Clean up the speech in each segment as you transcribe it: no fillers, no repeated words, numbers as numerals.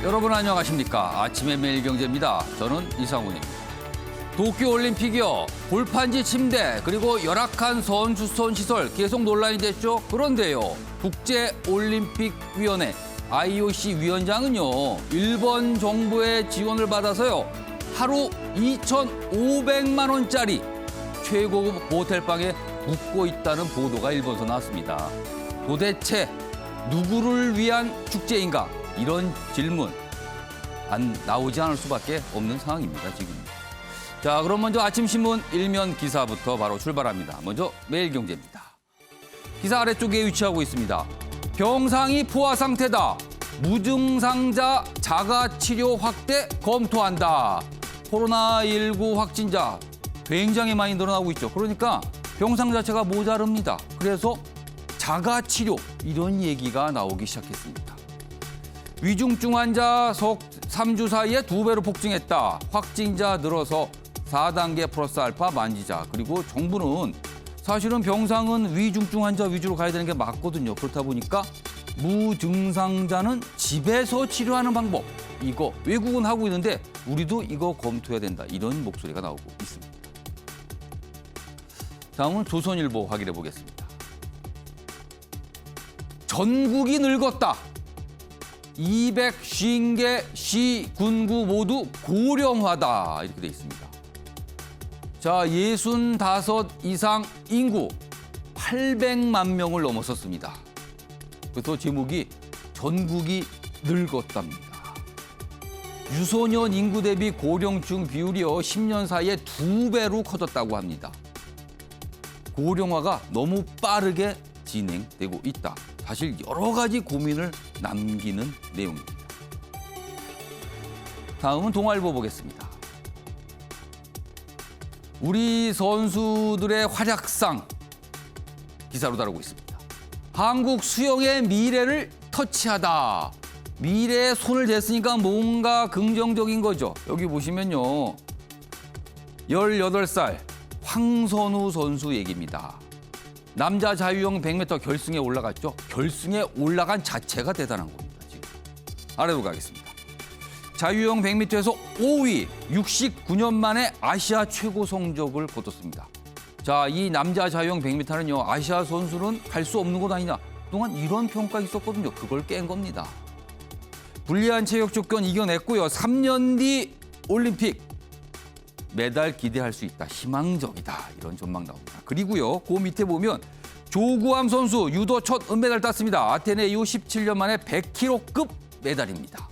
여러분 안녕하십니까? 아침의 매일경제입니다. 저는 이상훈입니다. 도쿄올림픽이요. 골판지 침대 그리고 열악한 선수촌 시설 계속 논란이 됐죠. 그런데요. 국제올림픽위원회 IOC 위원장은요. 일본 정부의 지원을 받아서요. 하루 2,500만 원짜리 최고급 호텔방에 묵고 있다는 보도가 일본에서 나왔습니다. 도대체 누구를 위한 축제인가? 이런 질문 안 나오지 않을 수밖에 없는 상황입니다, 지금. 자, 그럼 먼저 아침 신문 일면 기사부터 바로 출발합니다. 먼저 매일경제입니다. 기사 아래쪽에 위치하고 있습니다. 병상이 포화 상태다. 무증상자 자가치료 확대 검토한다. 코로나19 확진자 굉장히 많이 늘어나고 있죠. 그러니까 병상 자체가 모자릅니다. 그래서 자가치료 이런 얘기가 나오기 시작했습니다. 위중증 환자 석 3주 사이에 2배로 폭증했다. 확진자 늘어서 4단계 플러스 알파 만지자. 그리고 정부는 사실은 병상은 위중증 환자 위주로 가야 되는 게 맞거든요. 그렇다 보니까 무증상자는 집에서 치료하는 방법. 이거 외국은 하고 있는데 우리도 이거 검토해야 된다. 이런 목소리가 나오고 있습니다. 다음은 조선일보 확인해 보겠습니다. 전국이 늙었다. 250개 시, 군구 모두 고령화다. 이렇게 돼 있습니다. 자, 65 이상 인구 800만 명을 넘어섰습니다. 그래서 제목이 전국이 늙었답니다. 유소년 인구 대비 고령층 비율이요 10년 사이에 2배로 커졌다고 합니다. 고령화가 너무 빠르게 진행되고 있다. 사실 여러 가지 고민을 남기는 내용입니다. 다음은 동아일보 보겠습니다. 우리 선수들의 활약상 기사로 다루고 있습니다. 한국 수영의 미래를 터치하다. 미래에 손을 댔으니까 뭔가 긍정적인 거죠. 여기 보시면요. 18살 황선우 선수 얘기입니다. 남자 자유형 100m 결승에 올라갔죠. 결승에 올라간 자체가 대단한 겁니다. 지금 아래로 가겠습니다. 자유형 100m에서 5위, 69년 만에 아시아 최고 성적을 거뒀습니다. 자, 이 남자 자유형 100m는요. 아시아 선수는 갈 수 없는 것 아니냐. 그동안 이런 평가 있었거든요. 그걸 깬 겁니다. 불리한 체력 조건 이겨냈고요. 3년 뒤 올림픽 메달 기대할 수 있다. 희망적이다. 이런 전망 나옵니다. 그리고요. 그 밑에 보면 조구암 선수 유도 첫 은메달 땄습니다. 아테네 이후 17년 만에 100kg급 메달입니다.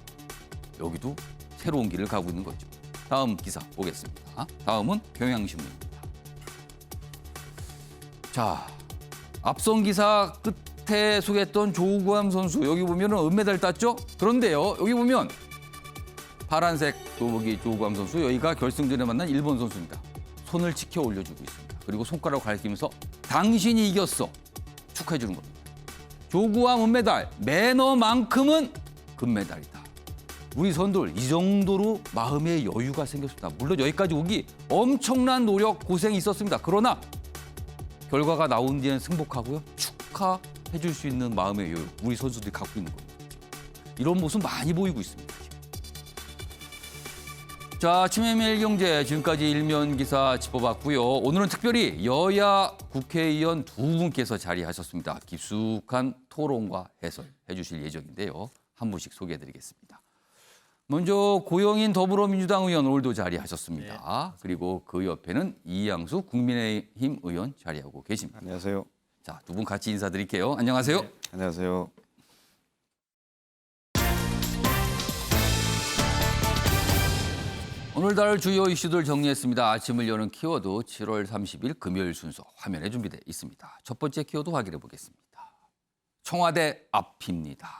여기도 새로운 길을 가고 있는 거죠. 다음 기사 보겠습니다. 다음은 경향신문입니다. 자, 앞선 기사 끝에 소개했던 조구암 선수 여기 보면은 은메달 땄죠? 그런데요. 여기 보면 파란색 도복이 조구암 선수, 여기가 결승전에 만난 일본 선수입니다. 손을 치켜 올려주고 있습니다. 그리고 손가락을 가리키면서 당신이 이겼어. 축하해 주는 겁니다. 조구암 은메달, 매너만큼은 금메달이다. 우리 선수들 이 정도로 마음의 여유가 생겼습니다. 물론 여기까지 오기 엄청난 노력, 고생이 있었습니다. 그러나 결과가 나온 뒤에는 승복하고요. 축하해 줄 수 있는 마음의 여유, 우리 선수들이 갖고 있는 겁니다. 이런 모습 많이 보이고 있습니다. 자, 아침의 매일경제 지금까지 일면 기사 짚어봤고요. 오늘은 특별히 여야 국회의원 두 분께서 자리하셨습니다. 깊숙한 토론과 해설해 주실 예정인데요. 한 분씩 소개해드리겠습니다. 먼저 고영인 더불어민주당 의원 오늘도 자리하셨습니다. 네. 그리고 그 옆에는 이양수 국민의힘 의원 자리하고 계십니다. 안녕하세요. 자, 두 분 같이 인사드릴게요. 안녕하세요. 네. 안녕하세요. 오늘 다룰 주요 이슈들 정리했습니다. 아침을 여는 키워드 7월 30일 금요일 순서 화면에 준비되어 있습니다. 첫 번째 키워드 확인해 보겠습니다. 청와대 앞입니다.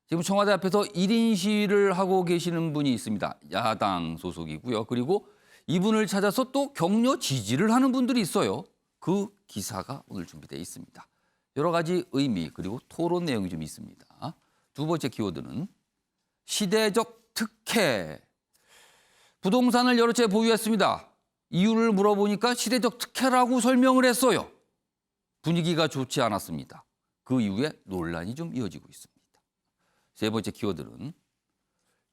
지금 청와대 앞에서 1인 시위를 하고 계시는 분이 있습니다. 야당 소속이고요. 그리고 이분을 찾아서 또 격려 지지를 하는 분들이 있어요. 그 기사가 오늘 준비되어 있습니다. 여러 가지 의미 그리고 토론 내용이 좀 있습니다. 두 번째 키워드는 시대적 특혜. 부동산을 여러 채 보유했습니다. 이유를 물어보니까 시대적 특혜라고 설명을 했어요. 분위기가 좋지 않았습니다. 그 이후에 논란이 좀 이어지고 있습니다. 세 번째 키워드는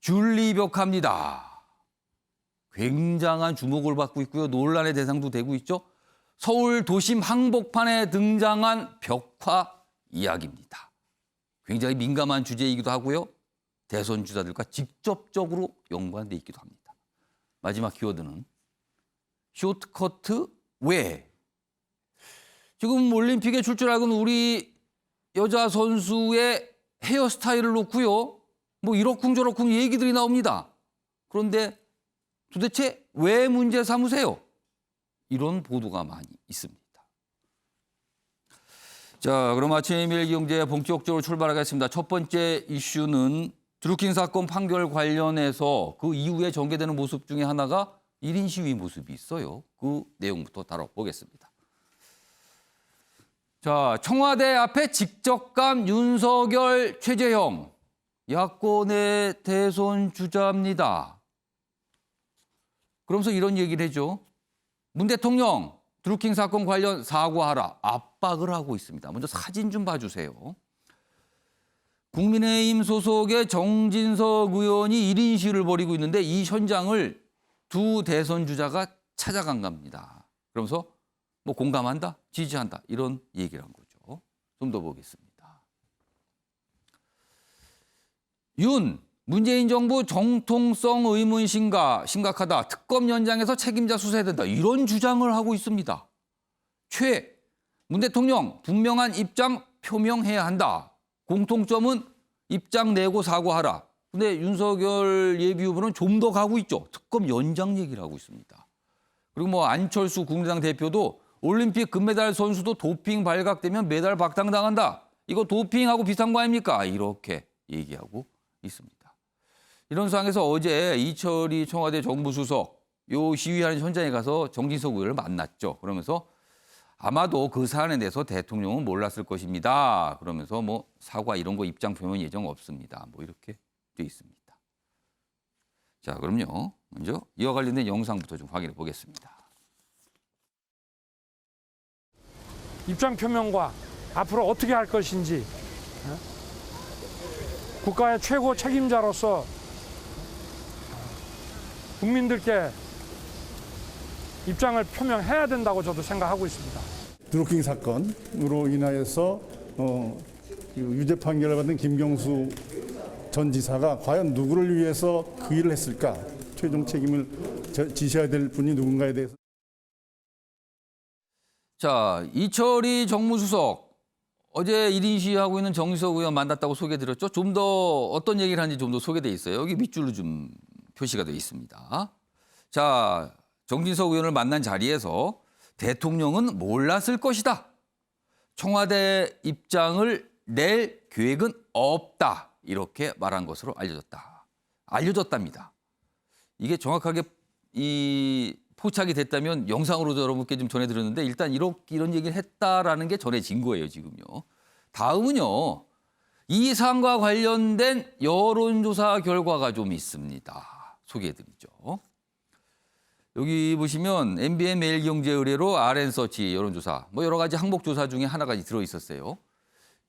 줄리벽화입니다. 굉장한 주목을 받고 있고요. 논란의 대상도 되고 있죠. 서울 도심 한복판에 등장한 벽화 이야기입니다. 굉장히 민감한 주제이기도 하고요. 대선 주자들과 직접적으로 연관돼 있기도 합니다. 마지막 키워드는 쇼트커트 왜? 지금 올림픽에 출전하는 우리 여자 선수의 헤어스타일을 놓고요. 뭐 이러쿵저러쿵 얘기들이 나옵니다. 그런데 도대체 왜 문제 삼으세요? 이런 보도가 많이 있습니다. 자, 그럼 아침 일경제 본격적으로 출발하겠습니다. 첫 번째 이슈는 드루킹 사건 판결 관련해서 그 이후에 전개되는 모습 중에 하나가 1인 시위 모습이 있어요. 그 내용부터 다뤄보겠습니다. 자, 청와대 앞에 직접 간 윤석열, 최재형. 야권의 대선 주자입니다. 그러면서 이런 얘기를 해줘. 문 대통령, 드루킹 사건 관련 사과하라. 압박을 하고 있습니다. 먼저 사진 좀 봐주세요. 국민의힘 소속의 정진석 의원이 1인 시위를 벌이고 있는데 이 현장을 두 대선 주자가 찾아간 겁니다. 그러면서 뭐 공감한다, 지지한다 이런 얘기를 한 거죠. 좀 더 보겠습니다. 문재인 정부 정통성 의문 심각하다. 특검 연장해서 책임자 수사해야 된다. 이런 주장을 하고 있습니다. 문 대통령 분명한 입장 표명해야 한다. 공통점은 입장 내고 사과하라. 근데 윤석열 예비후보는 좀 더 가고 있죠. 특검 연장 얘기를 하고 있습니다. 그리고 뭐 안철수 국민의당 대표도 올림픽 금메달 선수도 도핑 발각되면 메달 박탈당한다. 이거 도핑하고 비슷한 거 아닙니까? 이렇게 얘기하고 있습니다. 이런 상황에서 어제 이철희 청와대 정무수석 요 시위하는 현장에 가서 정진석 의원을 만났죠. 그러면서 아마도 그 사안에 대해서 대통령은 몰랐을 것입니다. 그러면서 뭐 사과 이런 거 입장 표명 예정 없습니다. 뭐 이렇게 돼 있습니다. 자, 그럼요. 먼저 이와 관련된 영상부터 좀 확인해 보겠습니다. 입장 표명과 앞으로 어떻게 할 것인지 국가의 최고 책임자로서 국민들께 입장을 표명해야 된다고 저도 생각하고 있습니다. 드루킹 사건으로 인하여서 유죄 판결을 받은 김경수 전 지사가 과연 누구를 위해서 그 일을 했을까? 최종 책임을 지셔야 될 분이 누군가에 대해서. 자, 이철희 정무수석 어제 1인 시위하고 있는 정진석 의원 만났다고 소개해드렸죠. 좀 더 어떤 얘기를 하는지 좀 더 소개돼 있어요. 여기 밑줄로 좀 표시가 되어 있습니다. 자, 정진석 의원을 만난 자리에서 대통령은 몰랐을 것이다. 청와대 입장을 낼 계획은 없다. 이렇게 말한 것으로 알려졌답니다. 이게 정확하게 포착이 됐다면 영상으로도 여러분께 좀 전해드렸는데 일단 이런 얘기를 했다라는 게 전해진 거예요, 지금요. 다음은요. 이 사안과 관련된 여론조사 결과가 좀 있습니다. 소개해드리죠. 여기 보시면 MBN 매일경제 의뢰로 RN서치 여론조사, 뭐 여러 가지 항목조사 중에 하나가 들어있었어요.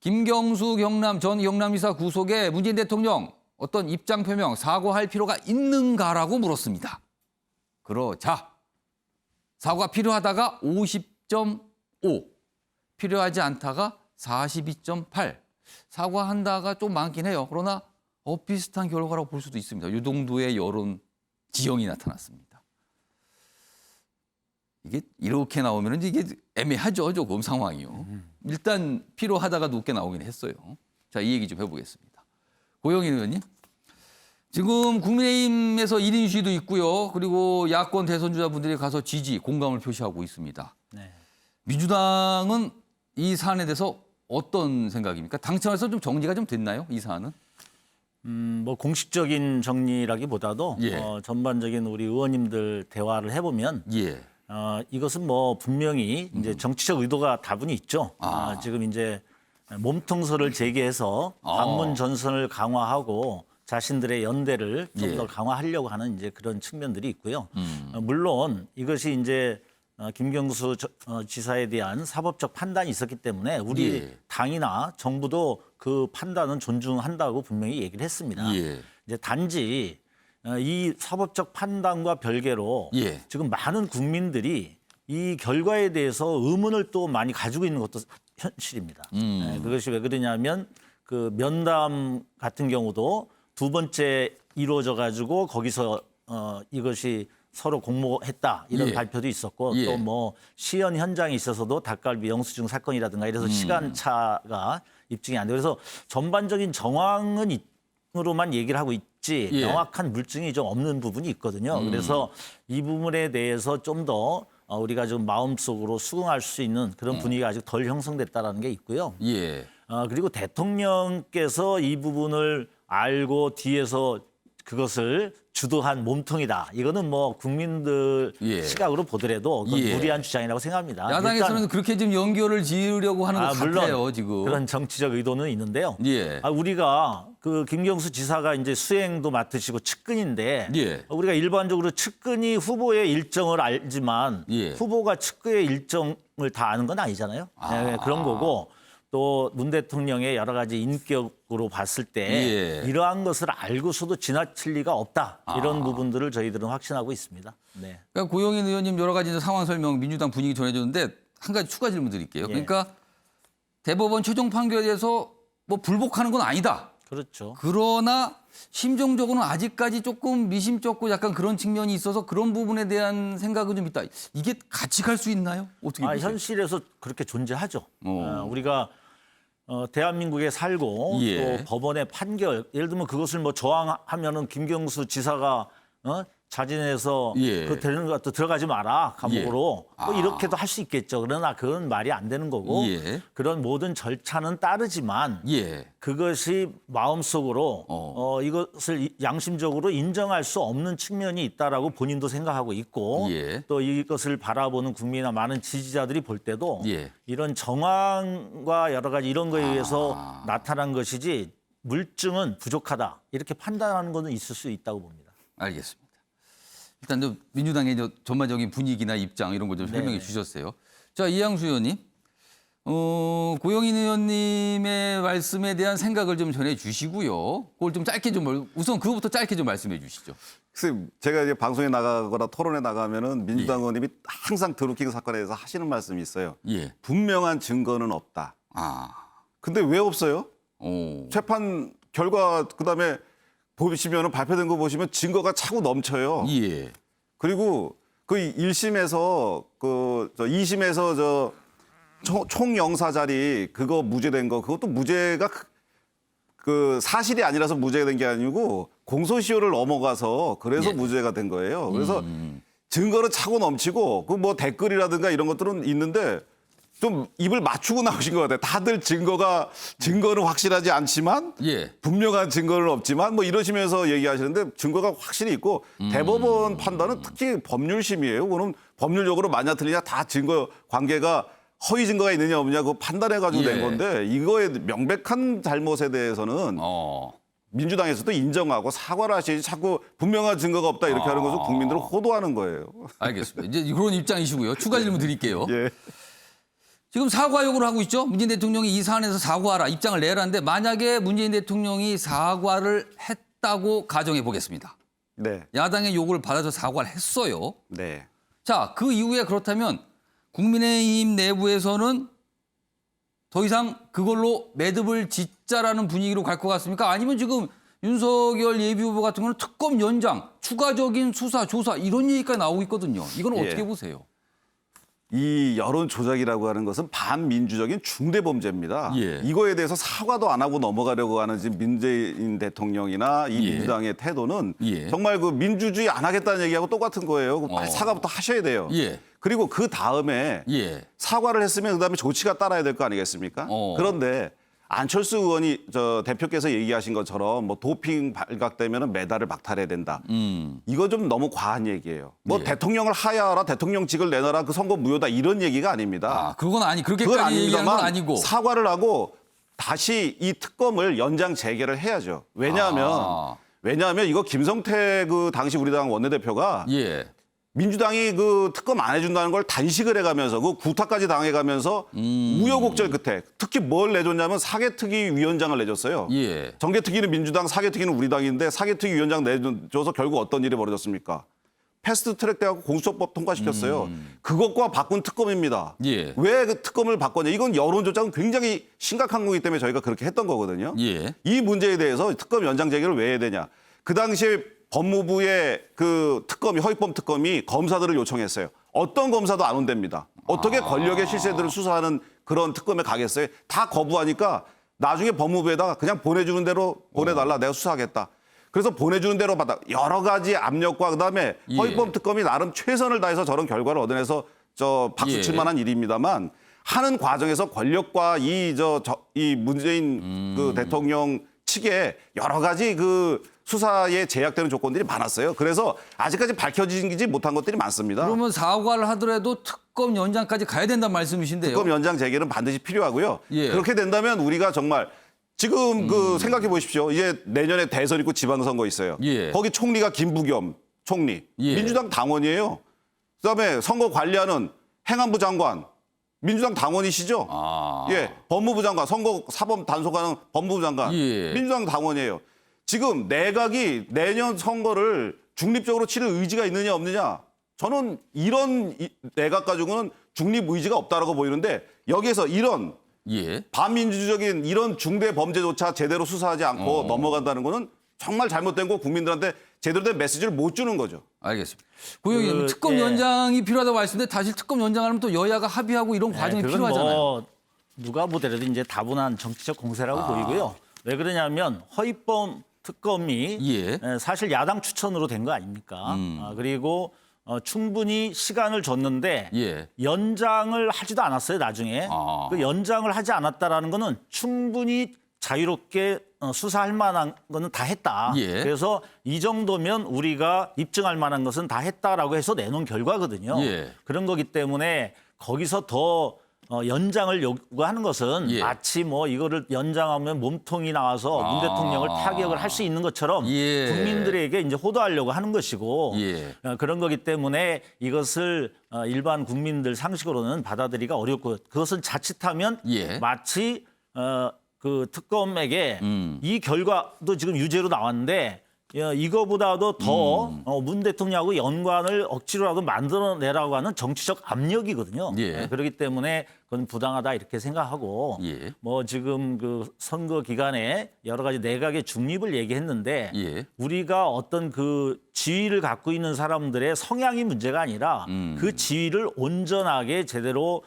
김경수 전 경남지사 구속에 문재인 대통령 어떤 입장 표명, 사과할 필요가 있는가라고 물었습니다. 그러자 사과 필요하다가 50.5, 필요하지 않다가 42.8, 사과한다가 좀 많긴 해요. 그러나 비슷한 결과라고 볼 수도 있습니다. 이 정도의 여론 지형이 나타났습니다. 이게 이렇게 나오면 이게 애매하죠, 조금 상황이요. 일단 필요하다가 높게 나오긴 했어요. 자, 이 얘기 좀 해보겠습니다. 고영인 의원님. 지금 국민의힘에서 1인 시위도 있고요. 그리고 야권 대선 주자분들이 가서 지지, 공감을 표시하고 있습니다. 네. 민주당은 이 사안에 대해서 어떤 생각입니까? 당청에서 좀 정리가 좀 됐나요? 이 사안은? 뭐 공식적인 정리라기보다도 예. 전반적인 우리 의원님들 대화를 해보면 예. 이것은 뭐 분명히 이제 정치적 의도가 다분히 있죠. 지금 이제 몸통서를 제기해서 반문 전선을 강화하고 자신들의 연대를 좀 더 강화하려고 하는 이제 그런 측면들이 있고요. 물론 이것이 이제 김경수 지사에 대한 사법적 판단이 있었기 때문에 우리 당이나 정부도 그 판단은 존중한다고 분명히 얘기를 했습니다. 이제 단지 이 사법적 판단과 별개로 예. 지금 많은 국민들이 이 결과에 대해서 의문을 또 많이 가지고 있는 것도 현실입니다. 그것이 왜 그러냐면 그 면담 같은 경우도 두 번째 이루어져 가지고 거기서 이것이 서로 공모했다 이런 예. 발표도 있었고 예. 또 뭐 시연 현장에 있어서도 닭갈비 영수증 사건이라든가 이래서 시간차가 입증이 안 돼요. 그래서 전반적인 정황은 으로만 얘기를 하고 있지 예. 명확한 물증이 좀 없는 부분이 있거든요. 그래서 이 부분에 대해서 좀 더 우리가 좀 마음속으로 수긍할 수 있는 그런 분위기가 아직 덜 형성됐다라는 게 있고요. 예. 그리고 대통령께서 이 부분을 알고 뒤에서 그것을 주도한 몸통이다. 이거는 뭐 국민들 예. 시각으로 보더라도 그건 예. 무리한 주장이라고 생각합니다. 야당에서는 일단 그렇게 좀 연결을 지으려고 하는 것 물론 같아요, 지금. 그런 정치적 의도는 있는데요. 예. 우리가 그 김경수 지사가 이제 수행도 맡으시고 측근인데 예. 우리가 일반적으로 측근이 후보의 일정을 알지만 예. 후보가 측근의 일정을 다 아는 건 아니잖아요. 네, 그런 거고 또 문 대통령의 여러 가지 인격으로 봤을 때 예. 이러한 것을 알고서도 지나칠 리가 없다. 이런 부분들을 저희들은 확신하고 있습니다. 네. 그러니까 고영인 의원님 여러 가지 이제 상황 설명 민주당 분위기 전해줬는데 한 가지 추가 질문 드릴게요. 예. 그러니까 대법원 최종 판결에 대해서 뭐 불복하는 건 아니다. 그렇죠. 그러나 심정적으로는 아직까지 조금 미심쩍고 약간 그런 측면이 있어서 그런 부분에 대한 생각은 좀 있다. 이게 같이 갈 수 있나요? 어떻게 보세요? 현실에서 그렇게 존재하죠. 우리가 대한민국에 살고 예. 또 법원의 판결, 예를 들면 그것을 뭐 저항하면은 김경수 지사가 자진해서 예. 그 되는 것도 들어가지 마라 감옥으로 예. 뭐 이렇게도 할 수 있겠죠. 그러나 그건 말이 안 되는 거고 예. 그런 모든 절차는 따르지만 예. 그것이 마음속으로 이것을 양심적으로 인정할 수 없는 측면이 있다라고 본인도 생각하고 있고 예. 또 이것을 바라보는 국민이나 많은 지지자들이 볼 때도 예. 이런 정황과 여러 가지 이런 거에 의해서 나타난 것이지 물증은 부족하다 이렇게 판단하는 것은 있을 수 있다고 봅니다. 알겠습니다. 일단 좀 민주당의 전반적인 분위기나 입장 이런 거 좀 설명해 주셨어요. 자, 이양수 의원님. 고영인 의원님의 말씀에 대한 생각을 좀 전해 주시고요. 그걸 좀 짧게 좀 우선 그거부터 짧게 좀 말씀해 주시죠. 글쎄, 제가 이제 방송에 나가거나 토론에 나가면은 민주당 의원님이 항상 드루킹 사건에 대해서 하시는 말씀이 있어요. 예. 분명한 증거는 없다. 아. 근데 왜 없어요? 오. 재판 결과 그다음에 보시면은 발표된 거 보시면 증거가 차고 넘쳐요. 예. 그리고 그 1심에서 그 2심에서 총영사 자리 그거 무죄된 거 그것도 무죄가 그 사실이 아니라서 무죄가 된 게 아니고 공소시효를 넘어가서 그래서 예. 무죄가 된 거예요. 그래서 증거는 차고 넘치고 그 뭐 댓글이라든가 이런 것들은 있는데 좀 입을 맞추고 나오신 것 같아요. 다들 증거는 확실하지 않지만 예. 분명한 증거는 없지만 뭐 이러시면서 얘기하시는데 증거가 확실히 있고 대법원 판단은 특히 법률심이에요. 그거는 법률적으로 맞냐 틀리냐 다 증거 관계가 허위 증거가 있느냐 없느냐 그거 판단해가지고 예. 낸 건데 이거에 명백한 잘못에 대해서는 민주당에서도 인정하고 사과를 하시지 자꾸 분명한 증거가 없다 이렇게 하는 것은 국민들을 호도하는 거예요. 알겠습니다. 이제 그런 입장이시고요. 추가 질문 드릴게요. 예. 지금 사과 요구를 하고 있죠. 문재인 대통령이 이 사안에서 사과하라, 입장을 내라는데 만약에 문재인 대통령이 사과를 했다고 가정해 보겠습니다. 네. 야당의 요구를 받아서 사과를 했어요. 네. 자, 그 이후에 그렇다면 국민의힘 내부에서는 더 이상 그걸로 매듭을 짓자라는 분위기로 갈 것 같습니까? 아니면 지금 윤석열 예비후보 같은 경우는 특검 연장, 추가적인 수사, 조사 이런 얘기가 나오고 있거든요. 이건 예. 어떻게 보세요? 이 여론 조작이라고 하는 것은 반민주적인 중대 범죄입니다. 예. 이거에 대해서 사과도 안 하고 넘어가려고 하는 지금 문재인 대통령이나 이 예. 민주당의 태도는 예. 정말 그 민주주의 안 하겠다는 얘기하고 똑같은 거예요. 빨리 사과부터 하셔야 돼요. 예. 그리고 그 다음에 예. 사과를 했으면 그다음에 조치가 따라야 될 거 아니겠습니까? 그런데 안철수 의원이 대표께서 얘기하신 것처럼 뭐 도핑 발각되면 메달을 박탈해야 된다. 이거 좀 너무 과한 얘기예요. 뭐 예. 대통령을 하야하라, 대통령직을 내놔라, 그 선거 무효다 이런 얘기가 아닙니다. 아, 그건 아니 그건 그렇게까지 얘기하는 건 아닙니다만 아니고. 사과를 하고 다시 이 특검을 연장 재개를 해야죠. 왜냐하면 이거 김성태 그 당시 우리 당 원내대표가 예. 민주당이 그 특검 안 해준다는 걸 단식을 해가면서 그 구타까지 당해가면서 우여곡절 끝에 특히 뭘 내줬냐면 사개특위 위원장을 내줬어요. 예. 정개특위는 민주당, 사개특위는 우리 당인데 사개특위 위원장 내줘서 결국 어떤 일이 벌어졌습니까? 패스트트랙 돼갖고 공수처법 통과시켰어요. 그것과 바꾼 특검입니다. 예. 왜 그 특검을 바꿨냐? 이건 여론조작은 굉장히 심각한 거기 때문에 저희가 그렇게 했던 거거든요. 예. 이 문제에 대해서 특검 연장 제기를 왜 해야 되냐? 그 당시에 법무부의 그 특검이 허위범 특검이 검사들을 요청했어요. 어떤 검사도 안 온답니다. 어떻게 권력의 실세들을 수사하는 그런 특검에 가겠어요? 다 거부하니까 나중에 법무부에다가 그냥 보내주는 대로 보내달라. 내가 수사하겠다. 그래서 보내주는 대로 받아 여러 가지 압력과 그다음에 예. 허위범 특검이 나름 최선을 다해서 저런 결과를 얻어내서 저 박수 칠 예. 만한 일입니다만 하는 과정에서 권력과 이 문재인 그 대통령 측에 여러 가지 그 수사에 제약되는 조건들이 많았어요. 그래서 아직까지 밝혀지지 못한 것들이 많습니다. 그러면 사과를 하더라도 특검 연장까지 가야 된다는 말씀이신데요. 특검 연장 재개는 반드시 필요하고요. 예. 그렇게 된다면 우리가 정말 지금 그 생각해 보십시오. 이제 내년에 대선 있고 지방선거 있어요. 예. 거기 총리가 김부겸 총리. 예. 민주당 당원이에요. 그다음에 선거 관리하는 행안부 장관. 민주당 당원이시죠? 아. 예. 법무부 장관, 선거 사법 단속하는 법무부 장관. 예. 민주당 당원이에요. 지금 내각이 내년 선거를 중립적으로 치를 의지가 있느냐 없느냐. 저는 이런 내각 가지고는 중립 의지가 없다라고 보이는데 여기에서 이런 예. 반민주적인 이런 중대 범죄조차 제대로 수사하지 않고 넘어간다는 거는 정말 잘못된 거 국민들한테 제대로 된 메시지를 못 주는 거죠. 알겠습니다. 고영님 그, 특검 예. 연장이 필요하다고 하셨는데 사실 특검 연장하면 또 여야가 합의하고 이런 과정이 그건 필요하잖아요. 뭐 누가 보더라도 이제 다분한 정치적 공세라고 보이고요. 왜 그러냐면 허위범 특검이 예. 사실 야당 추천으로 된 거 아닙니까? 그리고 충분히 시간을 줬는데 예. 연장을 하지도 않았어요. 나중에 아. 그 연장을 하지 않았다라는 거는 충분히 자유롭게 수사할 만한 거는 다 했다. 예. 그래서 이 정도면 우리가 입증할 만한 것은 다 했다라고 해서 내놓은 결과거든요. 예. 그런 거기 때문에 거기서 더 연장을 요구하는 것은 예. 마치 뭐 이거를 연장하면 몸통이 나와서 문 대통령을 타격을 할 수 있는 것처럼 예. 국민들에게 이제 호도하려고 하는 것이고 예. 그런 거기 때문에 이것을 일반 국민들 상식으로는 받아들이기가 어렵고 그것은 자칫하면 예. 마치 그 특검에게 이 결과도 지금 유죄로 나왔는데 이거보다도 더 문 대통령하고 연관을 억지로라도 만들어내라고 하는 정치적 압력이거든요. 예. 그렇기 때문에 그건 부당하다 이렇게 생각하고 예. 뭐 지금 그 선거 기간에 여러 가지 내각의 중립을 얘기했는데 예. 우리가 어떤 그 지위를 갖고 있는 사람들의 성향이 문제가 아니라 그 지위를 온전하게 제대로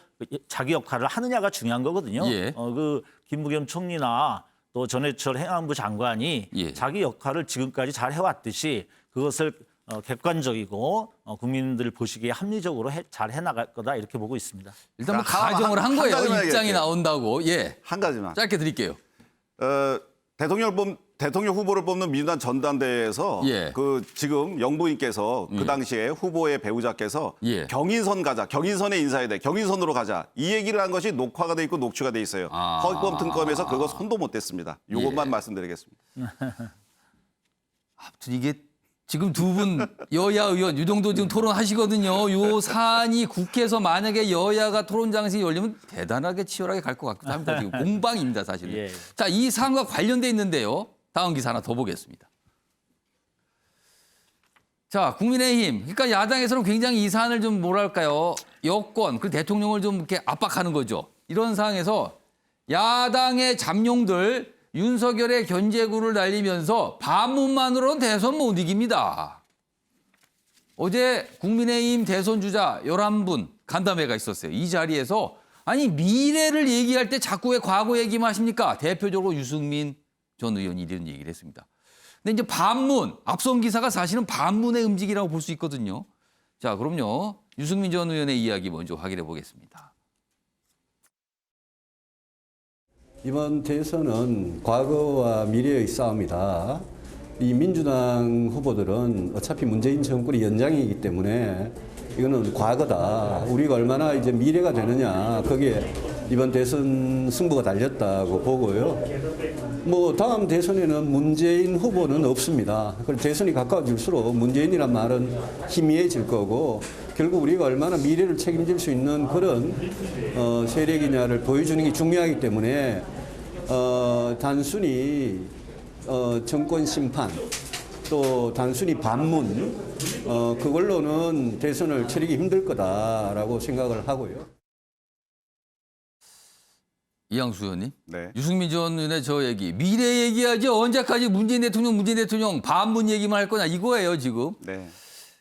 자기 역할을 하느냐가 중요한 거거든요. 예. 그 김부겸 총리나 또 전해철 행안부 장관이 예. 자기 역할을 지금까지 잘 해왔듯이 그것을 객관적이고 국민들 보시기에 합리적으로 잘 해나갈 거다 이렇게 보고 있습니다. 일단 뭐 자, 가정을 한 한 거예요. 가지만 입장이 얘기할게요. 나온다고. 예. 한 가지만. 짧게 드릴게요. 대통령 후보를 뽑는 민주당 전당대회에서 예. 그 지금 영부인께서 그 당시에 후보의 배우자께서 예. 경인선 가자, 경인선에 인사해야 돼, 경인선으로 가자 이 얘기를 한 것이 녹화가 돼 있고 녹취가 돼 있어요. 아. 허위범 특검에서 그거 손도 못 댔습니다. 이것만 예. 말씀드리겠습니다. 아무튼 이게 지금 두 분 여야 의원 유동도 지금 토론하시거든요. 요 사안이 국회에서 만약에 여야가 토론 장식이 열리면 대단하게 치열하게 갈 것 같기도 합니다. 지금 공방입니다, 사실은. 예. 자, 이 사안과 관련돼 있는데요. 다음 기사 하나 더 보겠습니다. 자, 국민의힘. 그러니까 야당에서는 굉장히 이 사안을 좀 뭐랄까요. 여권, 그 대통령을 좀 이렇게 압박하는 거죠. 이런 상황에서 야당의 잠룡들 윤석열의 견제구를 날리면서 반문만으로는 대선 못 이깁니다. 어제 국민의힘 대선 주자 11분 간담회가 있었어요. 이 자리에서 아니 미래를 얘기할 때 자꾸 왜 과거 얘기만 하십니까? 대표적으로 유승민 전 의원이 이런 얘기를 했습니다. 근데 이제 반문, 앞선 기사가 사실은 반문의 음직이라고 볼 수 있거든요. 자, 그럼요. 유승민 전 의원의 이야기 먼저 확인해 보겠습니다. 이번 대선은 과거와 미래의 싸움이다. 이 민주당 후보들은 어차피 문재인 정권의 연장이기 때문에 이거는 과거다. 우리가 얼마나 이제 미래가 되느냐, 거기에 이번 대선 승부가 달렸다고 보고요. 뭐 다음 대선에는 문재인 후보는 없습니다. 그리고 대선이 가까워질수록 문재인이란 말은 희미해질 거고 결국 우리가 얼마나 미래를 책임질 수 있는 그런 세력이냐를 보여주는 게 중요하기 때문에 단순히 정권 심판 또 단순히 반문 그걸로는 대선을 치르기 힘들 거다라고 생각을 하고요. 이양수 의원님, 네. 유승민 전 의원의 저 얘기, 미래 얘기하지 언제까지 문재인 대통령 반문 얘기만 할 거냐 이거예요 지금. 네.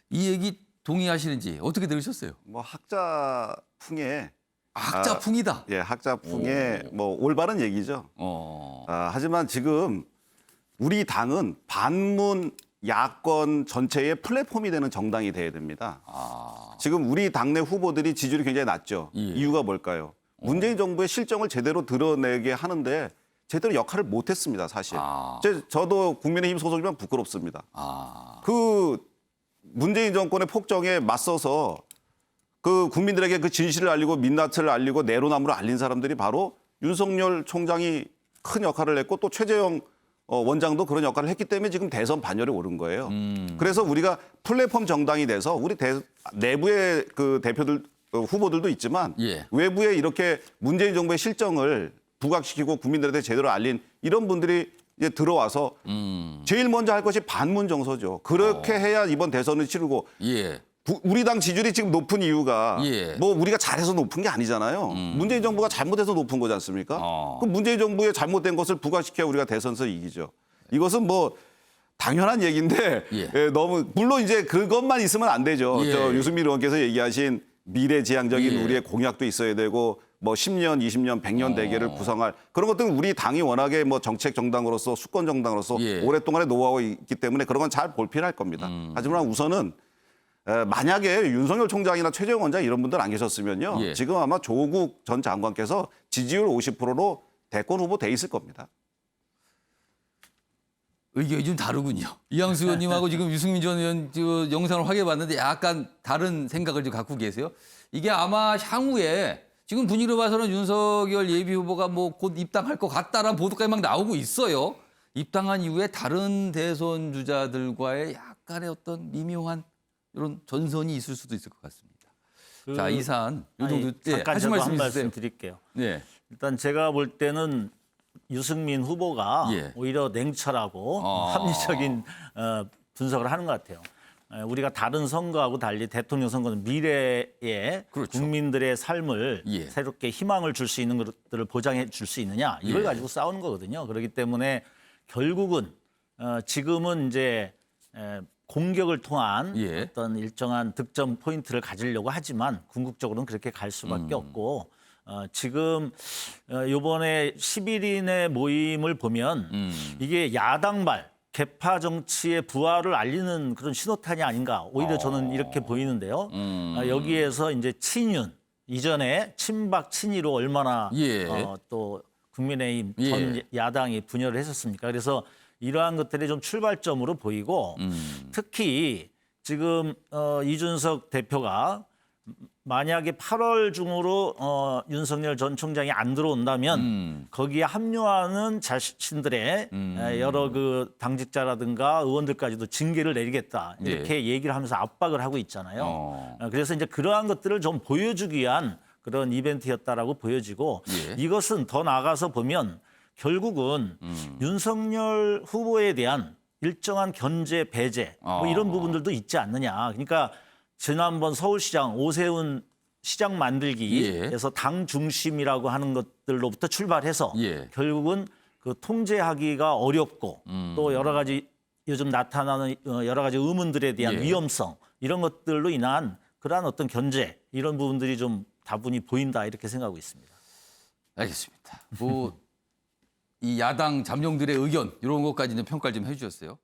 이 얘기 동의하시는지 어떻게 들으셨어요? 뭐 학자풍에 학자풍이다. 예, 학자풍에 뭐 올바른 얘기죠. 하지만 지금 우리 당은 반문 야권 전체의 플랫폼이 되는 정당이 돼야 됩니다. 지금 우리 당내 후보들이 지지율이 굉장히 낮죠. 예. 이유가 뭘까요? 문재인 정부의 실정을 제대로 드러내게 하는데 제대로 역할을 못했습니다, 사실. 저도 국민의힘 소속이면 부끄럽습니다. 그 문재인 정권의 폭정에 맞서서 그 국민들에게 그 진실을 알리고 민낯을 알리고 내로남불을 알린 사람들이 바로 윤석열 총장이 큰 역할을 했고 또 최재형 원장도 그런 역할을 했기 때문에 지금 대선 반열에 오른 거예요. 그래서 우리가 플랫폼 정당이 돼서 우리 내부의 그 대표들 후보들도 있지만 예. 외부에 이렇게 문재인 정부의 실정을 부각시키고 국민들한테 제대로 알린 이런 분들이 이제 들어와서 제일 먼저 할 것이 반문 정서죠. 그렇게 해야 이번 대선을 치르고 예. 우리 당 지지율이 지금 높은 이유가 예. 뭐 우리가 잘해서 높은 게 아니잖아요. 문재인 정부가 잘못해서 높은 거지 않습니까? 그럼 문재인 정부의 잘못된 것을 부각시켜야 우리가 대선에서 이기죠. 이것은 뭐 당연한 얘기인데 예. 너무 물론 이제 그것만 있으면 안 되죠. 예. 저 유승민 의원께서 얘기하신 미래지향적인 예. 우리의 공약도 있어야 되고 뭐 10년, 20년, 100년 대계를 구성할 그런 것들은 우리 당이 워낙에 뭐 정책 정당으로서 수권 정당으로서 예. 오랫동안의 노하우가 있기 때문에 그런 건 잘 볼필할 겁니다. 하지만 우선은 만약에 윤석열 총장이나 최재형 원장 이런 분들 안 계셨으면요. 예. 지금 아마 조국 전 장관께서 지지율 50%로 대권 후보 돼 있을 겁니다. 의견이 좀 다르군요. 이양수 의원님하고 지금 유승민 전 의원 그 영상을 확인해봤는데 약간 다른 생각을 좀 갖고 계세요. 이게 아마 향후에 지금 분위기로 봐서는 윤석열 예비 후보가 뭐 곧 입당할 것 같다라는 보도까지 막 나오고 있어요. 입당한 이후에 다른 대선 주자들과의 약간의 어떤 미묘한 이런 전선이 있을 수도 있을 것 같습니다. 자, 이 사안 요 정도 잠깐 하신 저도 말씀 한 있으세요? 말씀 드릴게요. 네. 일단 제가 볼 때는 유승민 후보가 예. 오히려 냉철하고 합리적인 분석을 하는 것 같아요. 우리가 다른 선거하고 달리 대통령 선거는 미래에 그렇죠. 국민들의 삶을 예. 새롭게 희망을 줄 수 있는 것들을 보장해 줄 수 있느냐 이걸 예. 가지고 싸우는 거거든요. 그렇기 때문에 결국은 지금은 이제 공격을 통한 예. 어떤 일정한 득점 포인트를 가지려고 하지만 궁극적으로는 그렇게 갈 수밖에 없고 지금 이번에 11인의 모임을 보면 이게 야당발 개파 정치의 부활을 알리는 그런 신호탄이 아닌가 오히려 저는 이렇게 보이는데요. 여기에서 이제 친윤 이전에 친박 친이로 얼마나 예. 또 국민의힘 예. 전 야당이 분열을 했었습니까? 그래서 이러한 것들이 좀 출발점으로 보이고 특히 지금 이준석 대표가 만약에 8월 중으로 윤석열 전 총장이 안 들어온다면 거기에 합류하는 자신들의 여러 그 당직자라든가 의원들까지도 징계를 내리겠다 이렇게 얘기를 하면서 압박을 하고 있잖아요. 그래서 이제 그러한 것들을 좀 보여주기 위한 그런 이벤트였다라고 보여지고 예. 이것은 더 나아가서 보면 결국은 윤석열 후보에 대한 일정한 견제, 배제 뭐 이런 부분들도 있지 않느냐. 그러니까 지난번 서울시장 오세훈 시장 만들기에서 당 중심이라고 하는 것들로부터 출발해서 예. 결국은 그 통제하기가 어렵고 또 여러 가지 요즘 나타나는 여러 가지 의문들에 대한 예. 위험성 이런 것들로 인한 그러한 어떤 견제 이런 부분들이 좀 다분히 보인다 이렇게 생각하고 있습니다. 알겠습니다. 뭐 이 야당 잠룡들의 의견 이런 것까지는 평가를 좀 해주셨어요.